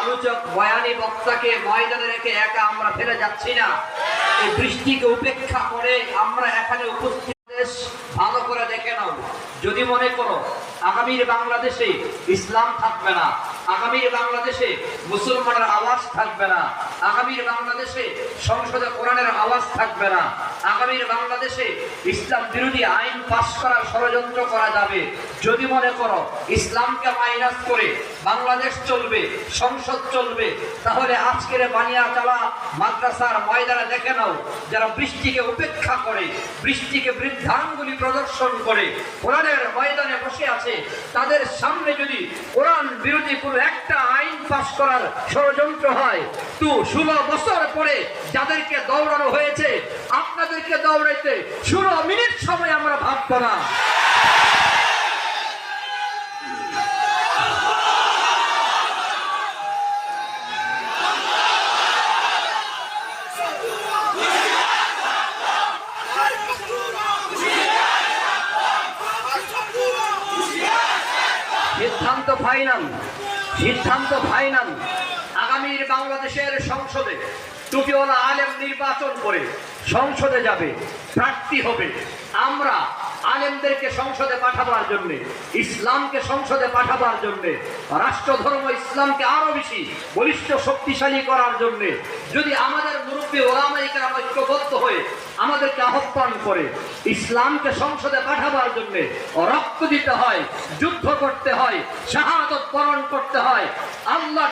আলোচক বয়ানী বক্তাকে ময়দানে রেখে একা আমরা ফেলে যাচ্ছি না। এই বৃষ্টিকে উপেক্ষা করে আমরা এখানে উপস্থিত ভালো করে দেখে নাও। যদি মনে করো আগামীর বাংলাদেশে ইসলাম থাকবে না, আগামীর বাংলাদেশে মুসলমানের আওয়াজ থাকবে না, আগামীর বাংলাদেশে সংসদে কোরআনের আওয়াজ থাকবে না, আগামীর বাংলাদেশে ইসলাম বিরোধী আইন পাশ করার ষড়যন্ত্র করা যাবে, যদি মনে করো ইসলামকে মাইনাস করে বাংলাদেশ চলবে, সংসদ চলবে, তাহলে আজকের বানিয়াচালা মাদ্রাসার ময়দানে দেখে নাও যারা বৃষ্টিকে উপেক্ষা করে, বৃষ্টিকে বৃদ্ধাঙ্গুলি প্রদর্শন করে কোরআনের ময়দানে বসে আছে, তাদের সামনে যদি কোরআন বিরোধী কোনো একটা আইন পাশ করার ষড়যন্ত্র হয়, তো 16 বছর পরে যাদেরকে দৌড়ানো হয়েছে আপনাদেরকে দৌড়াইতে 16 মিনিট সময় আমরা ভাবব না। সিদ্ধান্ত ফাইনাল। আগামীর বাংলাদেশের সংসদে টুপিওয়ালা আলেম নির্বাচন করে সংসদে যাবে, প্রার্থী হবে। আমরা আলেমদেরকে সংসদে পাঠাবার জন্য, ইসলামকে সংসদে পাঠাবার জন্য, রাষ্ট্র ধর্ম ইসলামকে আরো বেশি বলিষ্ঠ শক্তিশালী করার জন্য যদি আমাদের মুরব্বী ওলামায়ে কেরাম ঐক্যবদ্ধ হয়ে আমাদেরকে আহ্বান করে ইসলামকে সংসদে পাঠাবার জন্য রক্ত দিতে হয়, যুদ্ধ করতে হয়, শাহাদত বরণ করতে হয়, আল্লাহ